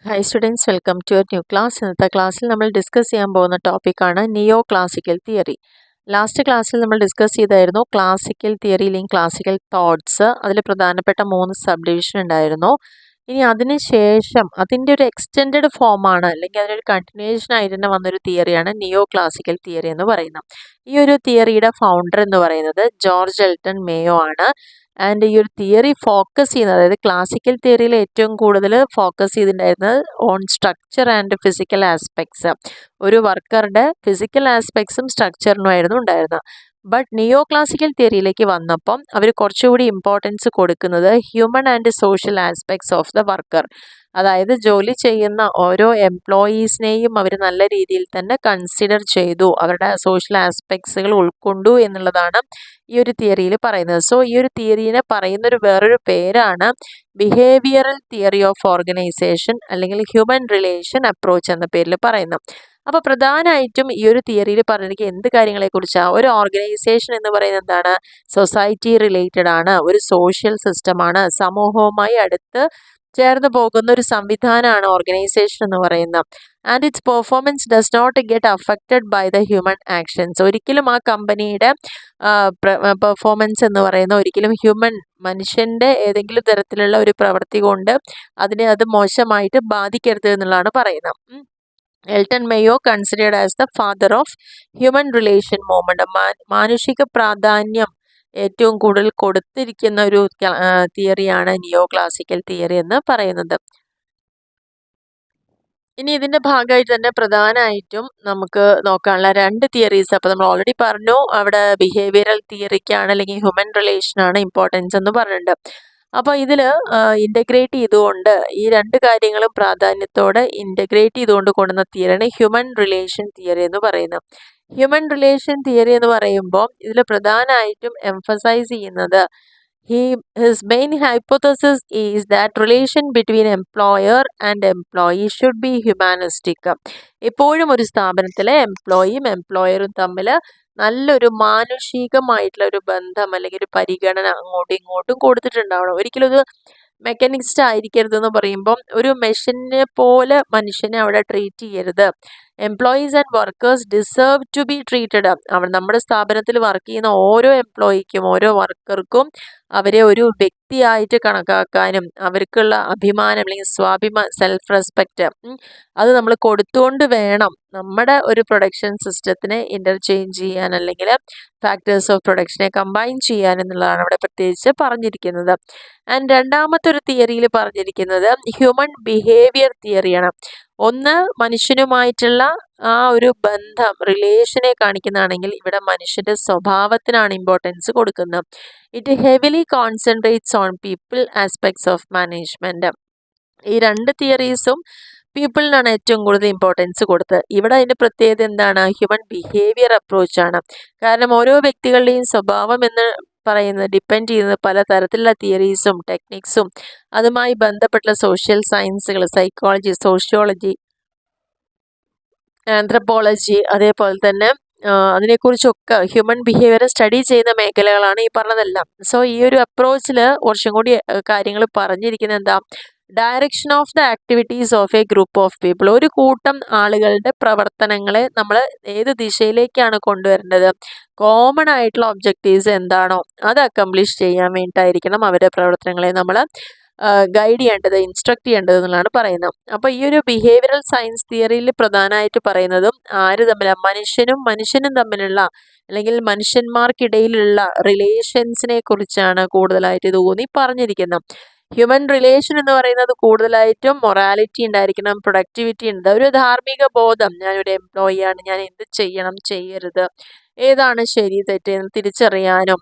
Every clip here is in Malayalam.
Hi students, welcome to your new class. ഇന്നത്തെ ക്ലാസ്സിൽ നമ്മൾ ഡിസ്കസ് ചെയ്യാൻ പോകുന്ന ടോപ്പിക്കാണ് നിയോ ക്ലാസിക്കൽ തിയറി. ലാസ്റ്റ് ക്ലാസ്സിൽ നമ്മൾ ഡിസ്കസ് ചെയ്തായിരുന്നു ക്ലാസിക്കൽ തിയറി അല്ലെങ്കിൽ ക്ലാസിക്കൽ തോട്ട്സ്. അതിൽ പ്രധാനപ്പെട്ട 3 സബ് ഡിവിഷൻ ഉണ്ടായിരുന്നു. ഇനി അതിന് ശേഷം അതിൻ്റെ ഒരു എക്സ്റ്റെൻഡഡ് ഫോമാണ് അല്ലെങ്കിൽ അതിനൊരു കണ്ടിന്യൂഷൻ ആയിട്ട് തന്നെ വന്നൊരു തിയറിയാണ് നിയോ ക്ലാസിക്കൽ തിയറി എന്ന് പറയുന്നത്. ഈ ഒരു തിയറിയുടെ ഫൗണ്ടർ എന്ന് പറയുന്നത് ജോർജ് എൽട്ടൺ മേയോ ആണ്. ആൻഡ് ഈ ഒരു തിയറി ഫോക്കസ് ചെയ്യുന്നത്, അതായത് ക്ലാസിക്കൽ തിയറിയിൽ ഏറ്റവും കൂടുതൽ ഫോക്കസ് ചെയ്തിട്ടുണ്ടായിരുന്നത് on structure and physical aspects. ഒരു വർക്കറുടെ ഫിസിക്കൽ ആസ്പെക്ട്സും സ്ട്രക്ചറിനുമായിരുന്നു ഉണ്ടായിരുന്നത്. ബട്ട് നിയോ ക്ലാസിക്കൽ തിയറിയിലേക്ക് വന്നപ്പം അവർ കുറച്ചുകൂടി ഇമ്പോർട്ടൻസ് കൊടുക്കുന്നത് human and social aspects of the worker. അതായത് ജോലി ചെയ്യുന്ന ഓരോ എംപ്ലോയീസിനെയും അവർ നല്ല രീതിയിൽ തന്നെ കൺസിഡർ ചെയ്തു, അവരുടെ സോഷ്യൽ ആസ്പെക്ട്സുകൾ ഉൾക്കൊണ്ടു എന്നുള്ളതാണ് ഈ ഒരു തിയറിയിൽ പറയുന്നത്. സോ ഈ ഒരു തിയറിനെ പറയുന്നൊരു വേറൊരു പേരാണ് ബിഹേവിയറൽ തിയറി ഓഫ് ഓർഗനൈസേഷൻ അല്ലെങ്കിൽ ഹ്യൂമൻ റിലേഷൻ അപ്രോച്ച് എന്ന പേരിൽ പറയുന്നത്. അപ്പോൾ പ്രധാനമായിട്ടും ഈ ഒരു തിയറിയിൽ പറഞ്ഞിരിക്കുക എന്ത് കാര്യങ്ങളെക്കുറിച്ചാണ്? ഒരു ഓർഗനൈസേഷൻ എന്ന് പറയുന്നത് എന്താണ്? സൊസൈറ്റി റിലേറ്റഡ് ആണ്, ഒരു സോഷ്യൽ സിസ്റ്റമാണ്, സമൂഹവുമായി അടുത്ത് ചേർന്ന് പോകുന്ന ഒരു സംവിധാനമാണ് ഓർഗനൈസേഷൻ എന്ന് പറയുന്നത്. And its performance does not get affected by the human actions. ഒരിക്കലും ആ കമ്പനിയുടെ പെർഫോമൻസ് എന്ന് പറയുന്ന ഒരിക്കലും മനുഷ്യൻ്റെ ഏതെങ്കിലും തരത്തിലുള്ള ഒരു പ്രവൃത്തി കൊണ്ട് അത് മോശമായിട്ട് ബാധിക്കരുത് എന്നുള്ളതാണ് പറയുന്നത്. Elton Mayo considered as the father of human relation movement. മാനുഷിക പ്രാധാന്യം ഏറ്റവും കൂടുതൽ കൊടുത്തിരിക്കുന്ന ഒരു തിയറിയാണ് നിയോ ക്ലാസിക്കൽ തിയറി എന്ന് പറയുന്നത്. ഇനി ഇതിന്റെ ഭാഗമായിട്ട് തന്നെ പ്രധാനമായിട്ടും നമുക്ക് നോക്കാനുള്ള 2 തിയറീസ്. അപ്പോൾ നമ്മൾ ഓൾറെഡി പറഞ്ഞു അവിടെ ബിഹേവിയറൽ തിയറിക്കാണ് അല്ലെങ്കിൽ ഹ്യൂമൻ റിലേഷനാണ് ഇമ്പോർട്ടൻസ് എന്ന് പറഞ്ഞിട്ടുണ്ട്. അപ്പോൾ ഇതിൽ ഇൻ്റഗ്രേറ്റ് ചെയ്തുകൊണ്ട് ഈ 2 കാര്യങ്ങളും പ്രാധാന്യത്തോടെ ഇൻ്റഗ്രേറ്റ് ചെയ്തുകൊണ്ട് കൊണ്ടുവന്ന തിയറിയാണ് ഹ്യൂമൻ റിലേഷൻ തിയറി എന്ന് പറയുന്നത്. ഹ്യൂമൻ റിലേഷൻ തിയറി എന്ന് പറയുമ്പോൾ ഇതിൽ പ്രധാനമായിട്ടും എംഫസൈസ് ചെയ്യുന്നത് his main hypothesis is that relation between employer and employee should be humanistic. എപ്പോഴും ഒരു സ്ഥാപനത്തിലെ എംപ്ലോയിയും എംപ്ലോയറും തമ്മിൽ നല്ലൊരു മാനുഷികമായിട്ടുള്ള ഒരു ബന്ധം അല്ലെങ്കിൽ ഒരു പരിഗണന അങ്ങോട്ടും ഇങ്ങോട്ടും കൊടുത്തിട്ടുണ്ടാവണം. ഒരിക്കലും ഒരു മെക്കാനിക്സ്റ്റ് ആയിരിക്കരുത് എന്ന് പറയുമ്പം ഒരു മെഷീനെ പോലെ മനുഷ്യനെ അവിടെ ട്രീറ്റ് ചെയ്യരുത്. Employees and workers deserve to be treated. നമ്മുടെ സ്ഥാപനത്തിൽ വർക്ക് ചെയ്യുന്ന ഓരോ എംപ്ലോയിക്കും ഓരോ വർക്കർക്കും അവരെ ഒരു വ്യക്തിയായിട്ട് കണക്കാക്കാനും അവർക്കുള്ള അഭിമാനം അല്ലെങ്കിൽ സെൽഫ് റെസ്പെക്റ്റ് അത് നമ്മൾ കൊടുത്തുകൊണ്ട് വേണം നമ്മുടെ ഒരു പ്രൊഡക്ഷൻ സിസ്റ്റത്തിനെ ഇൻ്റർചേഞ്ച് ചെയ്യാൻ അല്ലെങ്കിൽ ഫാക്ടേഴ്സ് ഓഫ് പ്രൊഡക്ഷനെ കമ്പൈൻ ചെയ്യാൻ എന്നുള്ളതാണ് അവിടെ പ്രത്യേകിച്ച് പറഞ്ഞിരിക്കുന്നത്. ആൻഡ് രണ്ടാമത്തെ ഒരു തിയറിയിൽ പറഞ്ഞിരിക്കുന്നത് ഹ്യൂമൻ ബിഹേവിയർ തിയറിയാണ്. ഒന്ന് മനുഷ്യനുമായിട്ടുള്ള ആ ഒരു ബന്ധം റിലേഷനെ കാണിക്കുന്നതാണെങ്കിൽ ഇവിടെ മനുഷ്യന്റെ സ്വഭാവത്തിനാണ് ഇമ്പോർട്ടൻസ് കൊടുക്കുന്നത്. It heavily concentrates on people aspects of management. ഈ 2 തിയറീസും പീപ്പിളിനാണ് ഏറ്റവും കൂടുതൽ ഇമ്പോർട്ടൻസ് കൊടുത്തത്. ഇവിടെ അതിൻ്റെ പ്രത്യേകത എന്താണ്? ഹ്യൂമൻ ബിഹേവിയർ അപ്രോച്ചാണ്. കാരണം ഓരോ വ്യക്തികളുടെയും സ്വഭാവം എന്ന് പറയുന്നത് ഡിപ്പെൻഡ് ചെയ്യുന്നത് പല തരത്തിലുള്ള തിയറീസും ടെക്നിക്സും അതുമായി ബന്ധപ്പെട്ട സോഷ്യൽ സയൻസുകൾ, സൈക്കോളജി, സോഷ്യോളജി, ആന്ത്രപ്പോളജി, അതേപോലെ തന്നെ അതിനെക്കുറിച്ചൊക്കെ ഹ്യൂമൻ ബിഹേവിയർ സ്റ്റഡി ചെയ്യുന്ന മേഖലകളാണ് ഈ പറഞ്ഞതെല്ലാം. സോ ഈ ഒരു അപ്രോച്ചിൽ കുറച്ചും കൂടി കാര്യങ്ങൾ പറഞ്ഞിരിക്കുന്നത് എന്താ? Direction of the activities of A group of people. ഒരു കൂട്ടം ആളുകളുടെ പ്രവർത്തനങ്ങളെ നമ്മൾ ഏത് ദിശയിലേക്കാണ് കൊണ്ടുവരേണ്ടത്? കോമൺ ആയിട്ടുള്ള ഒബ്ജക്റ്റീവ്സ് എന്താണോ അത് അക്കംപ്ലിഷ് ചെയ്യാൻ വേണ്ടിയിട്ടായിരിക്കണം അവരുടെ പ്രവർത്തനങ്ങളെ നമ്മൾ ഗൈഡ് ചെയ്യേണ്ടത്, ഇൻസ്ട്രക്ട് ചെയ്യേണ്ടത് എന്നുള്ളതാണ് പറയുന്നത്. അപ്പോൾ ഈ ഒരു ബിഹേവിയറൽ സയൻസ് തിയറിയിൽ പ്രധാനമായിട്ട് പറയുന്നതും ആര് തമ്മിലാണ്? മനുഷ്യനും തമ്മിലുള്ള അല്ലെങ്കിൽ മനുഷ്യന്മാർക്കിടയിലുള്ള റിലേഷൻസിനെ കുറിച്ചാണ് കൂടുതലായിട്ട് ഇത് ഊന്നി പറഞ്ഞിരിക്കുന്നത്. ഹ്യൂമൻ റിലേഷൻ എന്ന് പറയുന്നത് കൂടുതലായിട്ടും മൊറാലിറ്റി ഉണ്ടായിരിക്കണം, പ്രൊഡക്ടിവിറ്റി ഉണ്ട്, ഒരു ധാർമ്മിക ബോധം, ഞാനൊരു എംപ്ലോയിയാണ്, ഞാൻ എന്ത് ചെയ്യണം ചെയ്യരുത്, ഏതാണ് ശരി തെറ്റ് എന്ന് തിരിച്ചറിയാനും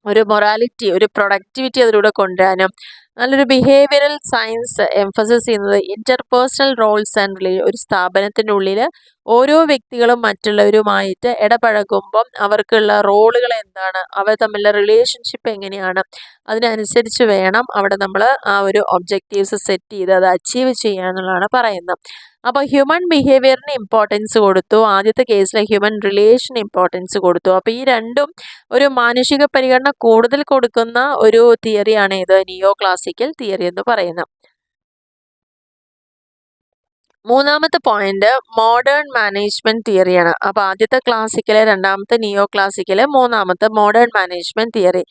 ഒരു മൊറാലിറ്റി, ഒരു പ്രൊഡക്ടിവിറ്റി അതിലൂടെ കൊണ്ടുവരാനും നല്ലൊരു ബിഹേവിയറൽ സയൻസ് എംഫസിസ് ചെയ്യുന്നത് ഇന്റർപേഴ്സണൽ റോൾസ് ആൻഡ് ഒരു സ്ഥാപനത്തിൻ്റെ ഉള്ളിൽ ഓരോ വ്യക്തികളും മറ്റുള്ളവരുമായിട്ട് ഇടപഴകുമ്പം അവർക്കുള്ള റോളുകൾ എന്താണ്, അവർ തമ്മിലുള്ള റിലേഷൻഷിപ്പ് എങ്ങനെയാണ്, അതിനനുസരിച്ച് വേണം അവിടെ നമ്മൾ ആ ഒരു ഒബ്ജക്റ്റീവ്സ് സെറ്റ് ചെയ്ത് അത് അച്ചീവ് ചെയ്യുക എന്നുള്ളതാണ് പറയുന്നത്. അപ്പോൾ ഹ്യൂമൻ ബിഹേവിയറിന് ഇമ്പോർട്ടൻസ് കൊടുത്തു, ആദ്യത്തെ കേസിലെ ഹ്യൂമൻ റിലേഷൻ ഇമ്പോർട്ടൻസ് കൊടുത്തു. അപ്പോൾ ഈ രണ്ടും ഒരു മാനുഷിക പരിഗണന കൂടുതൽ കൊടുക്കുന്ന ഒരു തിയറിയാണ് ഇത് നിയോ ക്ലാസിക്കൽ തിയറി എന്ന് പറയുന്നത്. മൂന്നാമത്തെ പോയിന്റ് മോഡേൺ മാനേജ്മെന്റ് തിയറിയാണ്. അപ്പൊ ആദ്യത്തെ ക്ലാസിക്കല്, രണ്ടാമത്തെ നിയോ ക്ലാസിക്കല്, മൂന്നാമത്തെ modern management theory.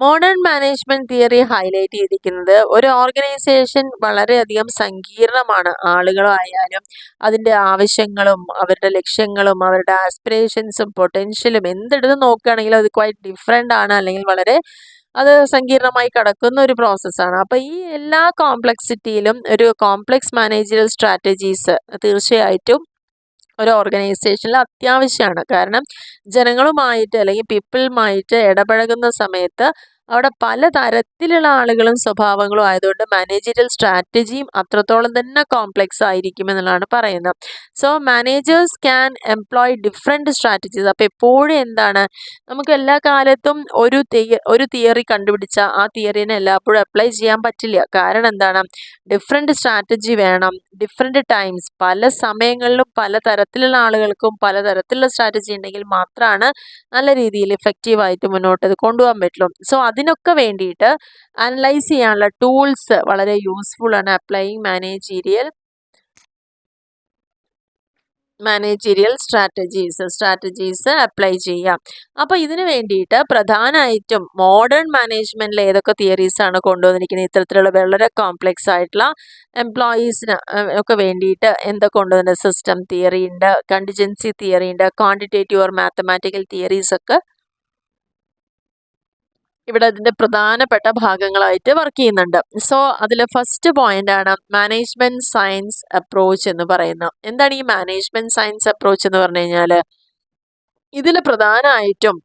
Modern management theory highlight ചെയ്തിരിക്കുന്നത് ഒരു ഓർഗനൈസേഷൻ വളരെയധികം സങ്കീർണമാണ്. ആളുകളായാലും അതിൻ്റെ ആവശ്യങ്ങളും അവരുടെ ലക്ഷ്യങ്ങളും അവരുടെ ആസ്പിറേഷൻസും പൊട്ടൻഷ്യലും എന്തെടുത്ത് നോക്കുകയാണെങ്കിലും അത് ക്വൈറ്റ് ഡിഫറെൻ്റ് ആണ്, അല്ലെങ്കിൽ വളരെ അത് സങ്കീർണമായി കിടക്കുന്ന ഒരു പ്രോസസ്സാണ്. അപ്പോൾ ഈ എല്ലാ കോംപ്ലക്സിറ്റിയിലും ഒരു കോംപ്ലക്സ് മാനേജറൽ സ്ട്രാറ്റജീസ് തീർച്ചയായിട്ടും ഒരു ഓർഗനൈസേഷനിൽ അത്യാവശ്യമാണ്. കാരണം ജനങ്ങളുമായിട്ട് അല്ലെങ്കിൽ പീപ്പിളുമായിട്ട് ഇടപഴകുന്ന സമയത്ത് അവിടെ പല തരത്തിലുള്ള ആളുകളും സ്വഭാവങ്ങളും ആയതുകൊണ്ട് മാനേജറിയൽ സ്ട്രാറ്റജിയും അത്രത്തോളം തന്നെ കോംപ്ലക്സ് ആയിരിക്കും എന്നുള്ളതാണ് പറയുന്നത്. So managers can employ different strategies. അപ്പോൾ എപ്പോഴും എന്താണ്, നമുക്ക് എല്ലാ കാലത്തും ഒരു തിയറി കണ്ടുപിടിച്ച ആ തിയറിനെ എല്ലായ്പ്പോഴും അപ്ലൈ ചെയ്യാൻ പറ്റില്ല. കാരണം എന്താണ്, ഡിഫറെൻറ്റ് സ്ട്രാറ്റജി വേണം, ഡിഫറെൻറ്റ് ടൈംസ്, പല സമയങ്ങളിലും പല തരത്തിലുള്ള ആളുകൾക്കും പലതരത്തിലുള്ള സ്ട്രാറ്റജി ഉണ്ടെങ്കിൽ മാത്രമാണ് നല്ല രീതിയിൽ ഇഫക്റ്റീവായിട്ട് മുന്നോട്ട് ഇത് കൊണ്ടുപോകാൻ പറ്റുള്ളൂ. സോ അതിനൊക്കെ വേണ്ടിയിട്ട് അനലൈസ് ചെയ്യാനുള്ള ടൂൾസ് വളരെ യൂസ്ഫുൾ ആണ്. അപ്ലൈയിങ് മാനേജീരിയൽ സ്ട്രാറ്റജീസ് അപ്ലൈ ചെയ്യാം. അപ്പോൾ ഇതിന് വേണ്ടിയിട്ട് പ്രധാനമായിട്ടും മോഡേൺ മാനേജ്മെന്റിൽ ഏതൊക്കെ തിയറീസ് ആണ് കൊണ്ടുവന്നിരിക്കുന്നത്, ഇത്തരത്തിലുള്ള വളരെ കോംപ്ലക്സ് ആയിട്ടുള്ള എംപ്ലോയീസിന് ഒക്കെ വേണ്ടിയിട്ട് എന്തൊക്കെ കൊണ്ടുവന്നിട്ടുണ്ട്? സിസ്റ്റം തിയറി ഉണ്ട്, കണ്ടിജൻസി തിയറി ഉണ്ട്, ക്വാണ്ടിറ്റേറ്റീവ് ഓർ മാത്തമാറ്റിക്കൽ തിയറീസ് ഒക്കെ ഇവിടെ അതിൻ്റെ പ്രധാനപ്പെട്ട ഭാഗങ്ങളായിട്ട് വർക്ക് ചെയ്യുന്നുണ്ട്. സോ അതിൽ ഫസ്റ്റ് പോയിന്റ് ആണ് മാനേജ്മെന്റ് സയൻസ് അപ്രോച്ച് എന്ന് പറയുന്നത്. എന്താണ് ഈ മാനേജ്മെന്റ് സയൻസ് അപ്രോച്ച് എന്ന് പറഞ്ഞു കഴിഞ്ഞാൽ, ഇതിൽ പ്രധാനമായിട്ടും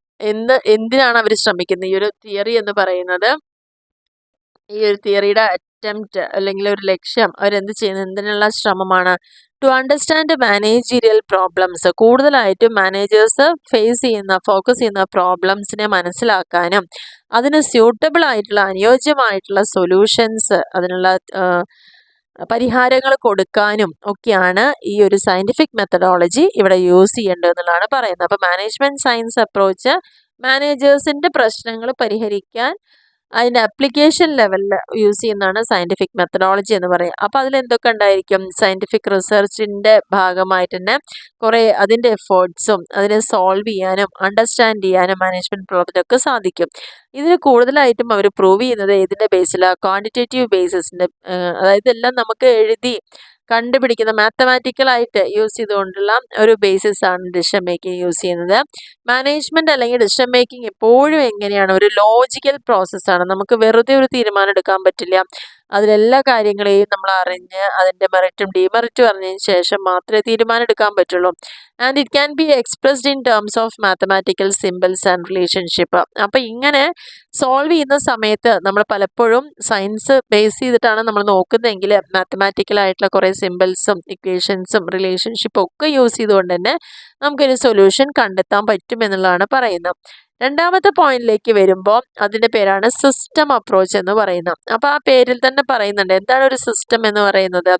എന്തിനാണ് അവർ ശ്രമിക്കുന്നത്? ഈ ഒരു തിയറി എന്ന് പറയുന്നത്, ഈ ഒരു തിയറിയുടെ അറ്റംപ്റ്റ് അല്ലെങ്കിൽ ഒരു ലക്ഷ്യം അവരെന്ത് ചെയ്യുന്നത്, എന്തിനുള്ള ശ്രമമാണ്? To understand managerial problems. കൂടുതലായിട്ടും മാനേജേഴ്സ് ഫോക്കസ് ചെയ്യുന്ന പ്രോബ്ലംസിനെ മനസ്സിലാക്കാനും അതിന് സ്യൂട്ടബിൾ ആയിട്ടുള്ള അനുയോജ്യമായിട്ടുള്ള സൊല്യൂഷൻസ്, അതിനുള്ള പരിഹാരങ്ങൾ കൊടുക്കാനും ഒക്കെയാണ് ഈ ഒരു സയൻറ്റിഫിക് മെത്തഡോളജി ഇവിടെ യൂസ് ചെയ്യേണ്ടത് എന്നുള്ളതാണ് പറയുന്നത്. അപ്പോൾ മാനേജ്മെന്റ് സയൻസ് അപ്രോച്ച് മാനേജേഴ്സിൻ്റെ പ്രശ്നങ്ങൾ പരിഹരിക്കാൻ അതിൻ്റെ അപ്ലിക്കേഷൻ ലെവലിൽ യൂസ് ചെയ്യുന്നതാണ് സയൻറ്റിഫിക് മെത്തഡോളജി എന്ന് പറയുക. അപ്പോൾ അതിൽ എന്തൊക്കെ ഉണ്ടായിരിക്കും? സയൻറ്റിഫിക് റിസർച്ചിൻ്റെ ഭാഗമായിട്ട് തന്നെ കുറേ അതിൻ്റെ എഫേർട്സും അതിനെ സോൾവ് ചെയ്യാനും അണ്ടർസ്റ്റാൻഡ് ചെയ്യാനും മാനേജ്മെൻറ്റ് പ്രവർത്തനമൊക്കെ സാധിക്കും. ഇതിന് കൂടുതലായിട്ടും അവർ പ്രൂവ് ചെയ്യുന്നത് ഇതിൻ്റെ ബേസിലാണ്, ക്വാണ്ടിറ്റേറ്റീവ് ബേസിസിൻ്റെ, അതായത് എല്ലാം നമുക്ക് എഴുതി കണ്ടുപിടിക്കുന്ന മാത്തമാറ്റിക്കലായിട്ട് യൂസ് ചെയ്തുകൊണ്ടുള്ള ഒരു ബേസിസ് ആണ് ഡിസിഷൻ മേക്കിംഗ് യൂസ് ചെയ്യുന്നത്. മാനേജ്മെന്റ് അല്ലെങ്കിൽ ഡിസിഷൻ മേക്കിംഗ് എപ്പോഴും എങ്ങനെയാണ്, ഒരു ലോജിക്കൽ പ്രോസസ്സാണ്. നമുക്ക് വെറുതെ ഒരു തീരുമാനം എടുക്കാൻ പറ്റില്ല. അതിലെല്ലാ കാര്യങ്ങളെയും നമ്മൾ അറിഞ്ഞ് അതിൻ്റെ മെറിറ്റും ഡിമെറിറ്റും അറിഞ്ഞതിന് ശേഷം മാത്രമേ തീരുമാനം എടുക്കാൻ പറ്റുള്ളൂ. And it can be expressed in terms of mathematical symbols and relationship. അപ്പോൾ ഇങ്ങനെ സോൾവ് ചെയ്യുന്ന സമയത്ത് നമ്മൾ പലപ്പോഴും സയൻസ് ബേസ് ചെയ്തിട്ടാണ് നമ്മൾ നോക്കുന്നതെങ്കിൽ മാത്തമാറ്റിക്കലായിട്ടുള്ള കുറേ സിമ്പിൾസും ഇക്വേഷൻസും റിലേഷൻഷിപ്പും ഒക്കെ യൂസ് ചെയ്തുകൊണ്ട് തന്നെ നമുക്കൊരു സൊല്യൂഷൻ കണ്ടെത്താൻ പറ്റും എന്നുള്ളതാണ് പറയുന്നത്. രണ്ടാമത്തെ പോയിന്റിലേക്ക് വരുമ്പോൾ അതിൻ്റെ പേരാണ് സിസ്റ്റം അപ്രോച്ച് എന്ന് പറയുന്നത്. അപ്പോൾ ആ പേരിൽ തന്നെ പറയുന്നുണ്ട് എന്താണ് ഒരു സിസ്റ്റം എന്ന് പറയുന്നത്.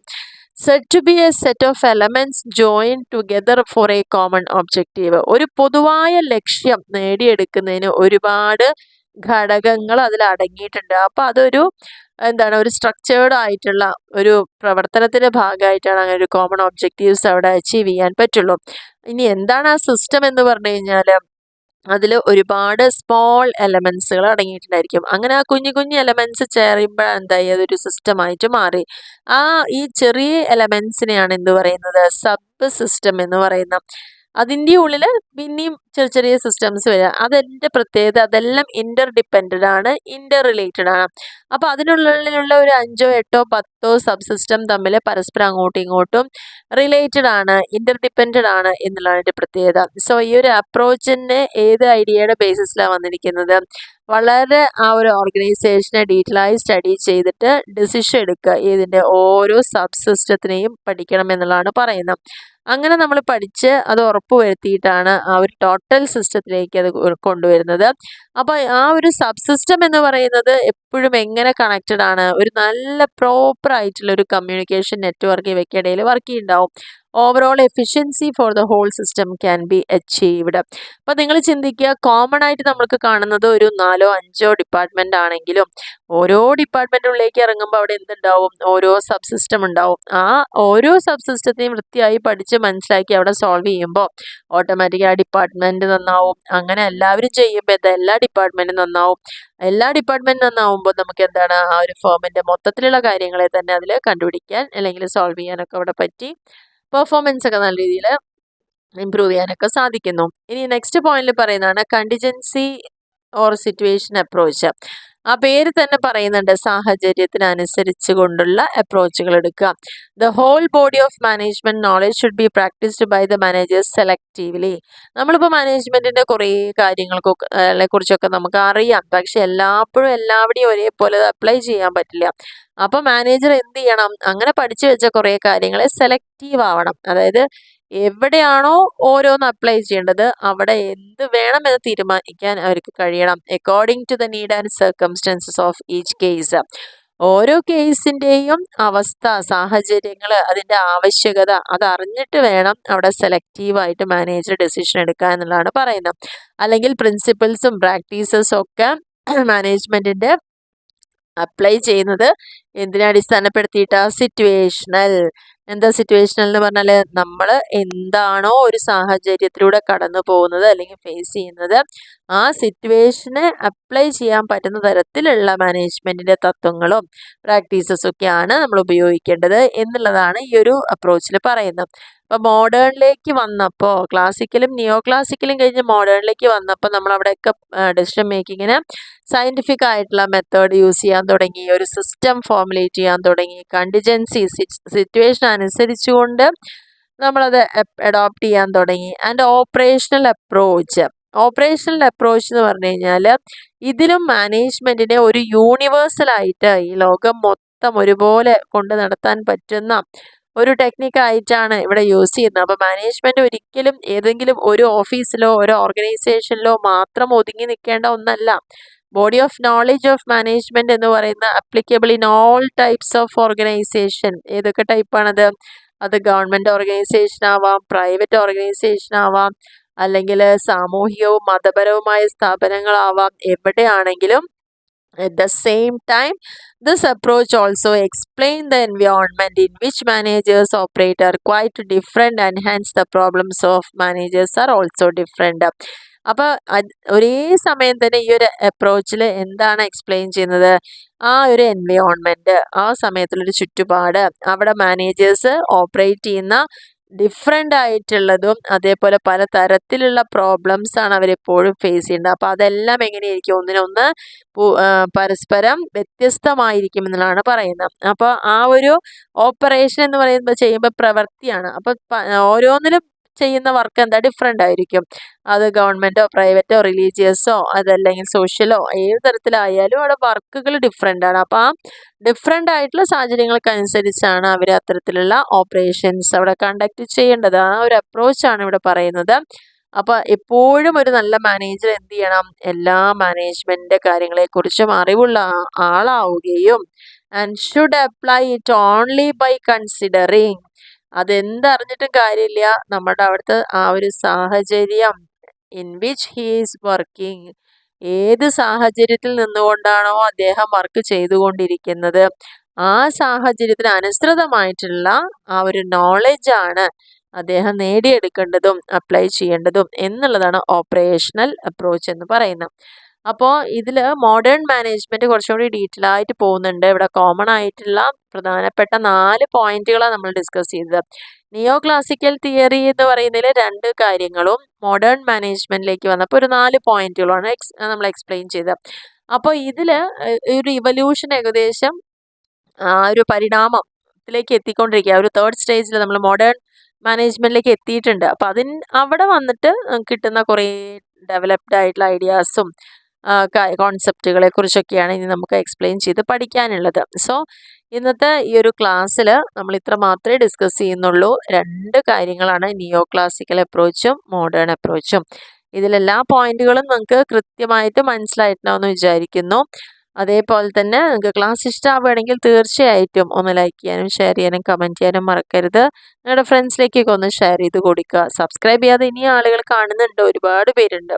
Set to be a set of elements join together for a common objective. ഒരു പൊതുവായ ലക്ഷ്യം നേടിയെടുക്കുന്നതിന് ഒരുപാട് ഘടകങ്ങൾ അതിൽ അടങ്ങിയിട്ടുണ്ട്. അപ്പോൾ അതൊരു ഒരു സ്ട്രക്ചേർഡ് ആയിട്ടുള്ള ഒരു പ്രവർത്തനത്തിന്റെ ഭാഗമായിട്ടാണ് അങ്ങനെ ഒരു കോമൺ ഒബ്ജക്റ്റീവ്സ് അവിടെ അച്ചീവ് ചെയ്യാൻ പറ്റുള്ളൂ. ഇനി എന്താണ് ആ സിസ്റ്റം എന്ന് പറഞ്ഞു കഴിഞ്ഞാൽ, അതിൽ ഒരുപാട് സ്മോൾ എലമെന്റ്സുകൾ അടങ്ങിയിട്ടുണ്ടായിരിക്കും. അങ്ങനെ ആ കുഞ്ഞു കുഞ്ഞു എലമെന്റ്സ് ചേരുമ്പോൾ എന്തായി, അതൊരു സിസ്റ്റമായിട്ട് മാറി. ഈ ചെറിയ എലമെന്റ്സിനെയാണ് എന്ത് പറയുന്നത്, സബ് സിസ്റ്റം എന്ന് പറയുന്നത്. അതിൻ്റെ ഉള്ളിൽ പിന്നെയും ചെറിയ ചെറിയ സിസ്റ്റംസ് വരിക. അതിൻ്റെ പ്രത്യേകത അതെല്ലാം ഇന്റർ ഡിപ്പെൻഡഡ് ആണ്, ഇന്റർ റിലേറ്റഡ് ആണ്. അപ്പോൾ അതിനുള്ളിലുള്ള ഒരു 5, 8, 10 സബ് സിസ്റ്റം തമ്മിൽ പരസ്പരം അങ്ങോട്ടും ഇങ്ങോട്ടും റിലേറ്റഡ് ആണ്, ഇന്റർ ഡിപ്പെൻഡഡ് ആണ് എന്നുള്ളതാണ് ഇതിൻ്റെ പ്രത്യേകത. സോ ഈ ഒരു അപ്രോച്ചിനെ ഏത് ഐഡിയയുടെ ബേസിസിലാണ് വന്നിരിക്കുന്നത്, വളരെ ആ ഒരു ഓർഗനൈസേഷനെ ഡീറ്റെയിൽ ആയി സ്റ്റഡി ചെയ്തിട്ട് ഡിസിഷൻ എടുക്കുക, ഇതിൻ്റെ ഓരോ സബ് സിസ്റ്റത്തിനെയും പഠിക്കണം എന്നുള്ളതാണ് പറയുന്നത്. അങ്ങനെ നമ്മൾ പഠിച്ച് അത് ഉറപ്പ് വരുത്തിയിട്ടാണ് ആ ഒരു ടോട്ടൽ സിസ്റ്റത്തിലേക്ക് അത് കൊണ്ടുവരുന്നത്. അപ്പോൾ ആ ഒരു സബ് സിസ്റ്റം എന്ന് പറയുന്നത് എപ്പോഴും എങ്ങനെ കണക്റ്റഡ് ആണ്, ഒരു നല്ല പ്രോപ്പർ ആയിട്ടുള്ള ഒരു കമ്മ്യൂണിക്കേഷൻ നെറ്റ്വർക്ക് ഇവയ്ക്കിടയിൽ വർക്ക് ചെയ്യുന്നുണ്ടാവും. Overall efficiency for the whole system can be achieved. അപ്പോൾ നിങ്ങൾ ചിന്തിക്കുക, കോമൺ ആയിട്ട് നമ്മൾക്ക് കാണുന്നത് ഒരു 4-5 ഡിപ്പാർട്ട്മെൻ്റ് ആണെങ്കിലും ഓരോ ഡിപ്പാർട്ട്മെൻറ്റുള്ളിലേക്ക് ഇറങ്ങുമ്പോൾ അവിടെ എന്തുണ്ടാവും, ഓരോ സബ് സിസ്റ്റം ഉണ്ടാവും. ആ ഓരോ സബ് സിസ്റ്റത്തെയും വൃത്തിയായി പഠിച്ച് മനസ്സിലാക്കി അവിടെ സോൾവ് ചെയ്യുമ്പോൾ ഓട്ടോമാറ്റിക് ആ ഡിപ്പാർട്ട്മെൻറ്റ് നന്നാവും. അങ്ങനെ എല്ലാവരും ചെയ്യുമ്പോൾ എന്താ, എല്ലാ ഡിപ്പാർട്ട്മെൻറ്റും നന്നാവും. എല്ലാ ഡിപ്പാർട്ട്മെൻറ്റും നന്നാവുമ്പോൾ നമുക്ക് എന്താണ്, ആ ഒരു ഫേമിൻ്റെ മൊത്തത്തിലുള്ള കാര്യങ്ങളെ തന്നെ അതിൽ കണ്ടുപിടിക്കാൻ അല്ലെങ്കിൽ സോൾവ് ചെയ്യാനൊക്കെ അവിടെ പറ്റി പെർഫോമൻസ് ഒക്കെ നല്ല രീതിയിൽ ഇമ്പ്രൂവ് ചെയ്യാനൊക്കെ സാധിക്കുന്നു. ഇനി നെക്സ്റ്റ് പോയിന്റിൽ പറയുന്നതാണ് കണ്ടിജൻസി ഓർ സിറ്റുവേഷൻ അപ്രോച്ച്. ആ പേര് തന്നെ പറയുന്നുണ്ട്, സാഹചര്യത്തിനനുസരിച്ച് കൊണ്ടുള്ള അപ്രോച്ചുകൾ എടുക്കുക. The whole body of management knowledge should be practised by the managers selectively. നമ്മളിപ്പോൾ മാനേജ്മെന്റിന്റെ കുറേ കാര്യങ്ങളെ കുറിച്ചൊക്കെ നമുക്ക് അറിയാം, പക്ഷെ എല്ലാപ്പോഴും എല്ലാവിടെയും ഒരേപോലെ അപ്ലൈ ചെയ്യാൻ പറ്റില്ല. അപ്പൊ മാനേജർ എന്ത് ചെയ്യണം, അങ്ങനെ പഠിച്ചു വെച്ച കുറേ കാര്യങ്ങളെ സെലക്റ്റീവ് ആവണം. അതായത് എവിടെയാണോ ഓരോന്ന് അപ്ലൈ ചെയ്യേണ്ടത് അവിടെ എന്ത് വേണമെന്ന് തീരുമാനിക്കാൻ അവർക്ക് കഴിയണം. According to the need and circumstances of each case. ഓരോ കേസിൻ്റെയും അവസ്ഥ, സാഹചര്യങ്ങൾ, അതിൻ്റെ ആവശ്യകത അതറിഞ്ഞിട്ട് വേണം അവിടെ സെലക്റ്റീവായിട്ട് മാനേജർ ഡെസിഷൻ എടുക്കുക എന്നുള്ളതാണ് പറയുന്നത്. അല്ലെങ്കിൽ പ്രിൻസിപ്പിൾസും പ്രാക്ടീസസും ഒക്കെ മാനേജ്മെൻറ്റിൻ്റെ അപ്ലൈ ചെയ്യുന്നത് എന്തിനെ അടിസ്ഥാനപ്പെടുത്തിയിട്ടാ, സിറ്റുവേഷണൽ. എന്താ സിറ്റുവേഷണൽ എന്ന് പറഞ്ഞാൽ, നമ്മൾ എന്താണോ ഒരു സാഹചര്യത്തിലൂടെ കടന്നു പോകുന്നത് അല്ലെങ്കിൽ ഫേസ് ചെയ്യുന്നത്, ആ സിറ്റുവേഷനെ അപ്ലൈ ചെയ്യാൻ പറ്റുന്ന തരത്തിലുള്ള മാനേജ്മെന്റിന്റെ തത്വങ്ങളും പ്രാക്ടീസസും ഒക്കെയാണ് നമ്മൾ ഉപയോഗിക്കേണ്ടത് എന്നുള്ളതാണ് ഈ ഒരു അപ്രോച്ചിൽ പറയുന്നത്. അപ്പോൾ മോഡേണിലേക്ക് വന്നപ്പോൾ, ക്ലാസിക്കലും നിയോ ക്ലാസിക്കലും കഴിഞ്ഞ് മോഡേണിലേക്ക് വന്നപ്പോൾ നമ്മൾ അവിടെയൊക്കെ ഡെസിഷൻ മേക്കിങ്ങിന് സയന്റിഫിക് ആയിട്ടുള്ള മെത്തേഡ് യൂസ് ചെയ്യാൻ തുടങ്ങി, ഒരു സിസ്റ്റം ഫോർമുലേറ്റ് ചെയ്യാൻ തുടങ്ങി, കണ്ടിജൻസി സിറ്റുവേഷൻ അനുസരിച്ചുകൊണ്ട് നമ്മളത് അഡോപ്റ്റ് ചെയ്യാൻ തുടങ്ങി. And operational approach. Operational approach എന്ന് പറഞ്ഞു കഴിഞ്ഞാൽ ഇതിലും മാനേജ്മെന്റിനെ ഒരു യൂണിവേഴ്സലായിട്ട് ഈ ലോകം മൊത്തം ഒരുപോലെ കൊണ്ട് നടത്താൻ പറ്റുന്ന ഒരു ടെക്നിക്കായിട്ടാണ് ഇവിടെ യൂസ് ചെയ്യുന്നത്. അപ്പോൾ മാനേജ്മെന്റ് ഒരിക്കലും ഏതെങ്കിലും ഒരു ഓഫീസിലോ ഒരു ഓർഗനൈസേഷനിലോ മാത്രം ഒതുങ്ങി നിൽക്കേണ്ട ഒന്നല്ല. Body of knowledge of management എന്ന് പറയുന്ന applicable in all types of organisation. ഏതൊക്കെ ടൈപ്പാണത്? അത് ഗവൺമെന്റ് ഓർഗനൈസേഷൻ ആവാം, പ്രൈവറ്റ് ഓർഗനൈസേഷൻ ആവാം, അല്ലെങ്കിൽ സാമൂഹികവും മതപരവുമായ സ്ഥാപനങ്ങളാവാം, എവിടെയാണെങ്കിലും. At the same time, this approach also explains the environment in which managers operate are quite different, and hence the problems of managers are also different. അപ്പോൾ ഒരേ സമയം തന്നെ ഈ ഒരു അപ്രോച്ചിൽ എന്താണ് എക്സ്പ്ലെയിൻ ചെയ്യുന്നത്, ആ ഒരു എൻവയോൺമെന്റ്, ആ സമയത്തുള്ളൊരു ചുറ്റുപാട്, അവിടെ മാനേജേഴ്സ് ഓപ്പറേറ്റ് ചെയ്യുന്ന ഡിഫറെൻ്റ് ആയിട്ടുള്ളതും അതേപോലെ പല തരത്തിലുള്ള പ്രോബ്ലംസ് ആണ് അവരെപ്പോഴും ഫേസ് ചെയ്യുന്നത്. അപ്പോൾ അതെല്ലാം എങ്ങനെയായിരിക്കും, ഒന്നിനൊന്ന് പരസ്പരം വ്യത്യസ്തമായിരിക്കും എന്നുള്ളതാണ് പറയുന്നത്. അപ്പോൾ ആ ഒരു ഓപ്പറേഷൻ എന്ന് പറയുമ്പോൾ ചെയ്യുമ്പോൾ പ്രവൃത്തിയാണ്. അപ്പോൾ ഓരോന്നിലും ചെയ്യുന്ന വർക്ക് എന്താ, ഡിഫറെൻ്റ് ആയിരിക്കും. അത് ഗവൺമെൻറ്റോ പ്രൈവറ്റോ റിലീജിയസോ അതല്ലെങ്കിൽ സോഷ്യലോ ഏത് തരത്തിലായാലും അവിടെ വർക്കുകൾ ഡിഫറെൻ്റ് ആണ്. അപ്പോൾ ആ ഡിഫറെൻ്റ് ആയിട്ടുള്ള സാഹചര്യങ്ങൾക്കനുസരിച്ചാണ് അവർ അത്തരത്തിലുള്ള ഓപ്പറേഷൻസ് അവിടെ കണ്ടക്ട് ചെയ്യേണ്ടത്. ആ ഒരു അപ്രോച്ചാണ് ഇവിടെ പറയുന്നത്. അപ്പോൾ എപ്പോഴും ഒരു നല്ല മാനേജർ എന്ത് ചെയ്യണം, എല്ലാ മാനേജ്മെൻറ്റ് കാര്യങ്ങളെക്കുറിച്ചും അറിവുള്ള ആളാവുകയും and should apply it only by considering. അതെന്തറിഞ്ഞിട്ടും കാര്യമില്ല, നമ്മുടെ അവിടുത്തെ ആ ഒരു സാഹചര്യം in which he is working, ഏത് സാഹചര്യത്തിൽ നിന്നുകൊണ്ടാണോ അദ്ദേഹം വർക്ക് ചെയ്തുകൊണ്ടിരിക്കുന്നത് ആ സാഹചര്യത്തിന് അനുസൃതമായിട്ടുള്ള ആ ഒരു നോളജാണ് അദ്ദേഹം നേടിയെടുക്കേണ്ടതും അപ്ലൈ ചെയ്യേണ്ടതും എന്നുള്ളതാണ് ഓപ്പറേഷണൽ അപ്രോച്ച് എന്ന് പറയുന്നത്. അപ്പോൾ ഇതിൽ മോഡേൺ മാനേജ്മെന്റ് കുറച്ചും കൂടി ഡീറ്റെയിൽ ആയിട്ട് പോകുന്നുണ്ട്. ഇവിടെ കോമൺ ആയിട്ടുള്ള പ്രധാനപ്പെട്ട 4 പോയിന്റുകളാണ് നമ്മൾ ഡിസ്കസ് ചെയ്തത്. നിയോ ക്ലാസിക്കൽ തിയറി എന്ന് പറയുന്നതിൽ 2 കാര്യങ്ങളും മോഡേൺ മാനേജ്മെന്റിലേക്ക് വന്നപ്പോൾ ഒരു 4 പോയിന്റുകളാണ് നമ്മൾ എക്സ്പ്ലെയിൻ ചെയ്തത്. അപ്പോൾ ഇതിൽ ഒരു ഇവല്യൂഷൻ ഏകദേശം ആ ഒരു പരിണാമത്തിലേക്ക് എത്തിക്കൊണ്ടിരിക്കുക. ഒരു 3rd സ്റ്റേജിൽ നമ്മൾ മോഡേൺ മാനേജ്മെന്റിലേക്ക് എത്തിയിട്ടുണ്ട്. അപ്പോൾ അവിടെ വന്നിട്ട് കിട്ടുന്ന കുറേ ഡെവലപ്ഡ് ആയിട്ടുള്ള ഐഡിയാസും കോൺസെപ്റ്റുകളെ കുറിച്ചൊക്കെയാണ് ഇനി നമുക്ക് എക്സ്പ്ലെയിൻ ചെയ്ത് പഠിക്കാനുള്ളത്. സോ ഇന്നത്തെ ഈ ഒരു ക്ലാസ്സിൽ നമ്മൾ ഇത്ര മാത്രമേ ഡിസ്കസ് ചെയ്യുന്നുള്ളൂ. 2 കാര്യങ്ങളാണ്, നിയോ ക്ലാസിക്കൽ അപ്രോച്ചും മോഡേൺ അപ്രോച്ചും. ഇതിലെല്ലാ പോയിന്റുകളും നിങ്ങൾക്ക് കൃത്യമായിട്ട് മനസ്സിലായിട്ടുണ്ടാവുമെന്ന് വിചാരിക്കുന്നു. അതേപോലെ തന്നെ നിങ്ങൾക്ക് ക്ലാസ് ഇഷ്ടമാവുകയാണെങ്കിൽ തീർച്ചയായിട്ടും ഒന്ന് ലൈക്ക് ചെയ്യാനും ഷെയർ ചെയ്യാനും കമൻറ്റ് ചെയ്യാനും മറക്കരുത്. നിങ്ങളുടെ ഫ്രണ്ട്സിലേക്കൊക്കെ ഒന്ന് ഷെയർ ചെയ്ത് കൊടുക്കുക. സബ്സ്ക്രൈബ് ചെയ്യാതെ ഇനി ആളുകൾ കാണുന്നുണ്ട്, ഒരുപാട് പേരുണ്ട്.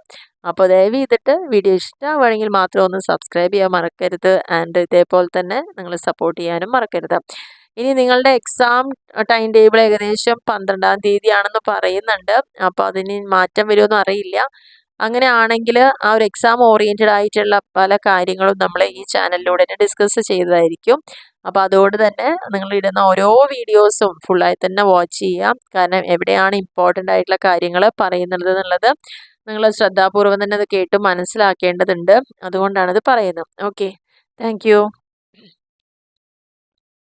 അപ്പോൾ ദയവ് ചെയ്തിട്ട് വീഡിയോ ഇഷ്ടമാവുകയാണെങ്കിൽ മാത്രം ഒന്ന് സബ്സ്ക്രൈബ് ചെയ്യാൻ മറക്കരുത്. ആൻഡ് ഇതേപോലെ തന്നെ നിങ്ങൾ സപ്പോർട്ട് ചെയ്യാനും മറക്കരുത്. ഇനി നിങ്ങളുടെ എക്സാം ടൈം ടേബിൾ ഏകദേശം 12-ാം തീയതിയാണെന്ന് പറയുന്നുണ്ട്. അപ്പോൾ അതിന് മാറ്റം വരുമോ അറിയില്ല. അങ്ങനെ ആണെങ്കിൽ ആ ഒരു എക്സാം ഓറിയൻറ്റഡ് ആയിട്ടുള്ള പല കാര്യങ്ങളും നമ്മൾ ഈ ചാനലിലൂടെ തന്നെ ഡിസ്കസ് ചെയ്തതായിരിക്കും. അപ്പോൾ അതുകൊണ്ട് തന്നെ നിങ്ങൾ ഇടുന്ന ഓരോ വീഡിയോസും ഫുള്ളായി തന്നെ വാച്ച് ചെയ്യാം. കാരണം എവിടെയാണ് ഇമ്പോർട്ടൻ്റ് ആയിട്ടുള്ള കാര്യങ്ങൾ പറയുന്നത് എന്നുള്ളത് നിങ്ങൾ ശ്രദ്ധാപൂർവം തന്നെ അത് കേട്ട് മനസ്സിലാക്കേണ്ടതുണ്ട്. അതുകൊണ്ടാണ് ഇത് പറയുന്നത്. Okay, thank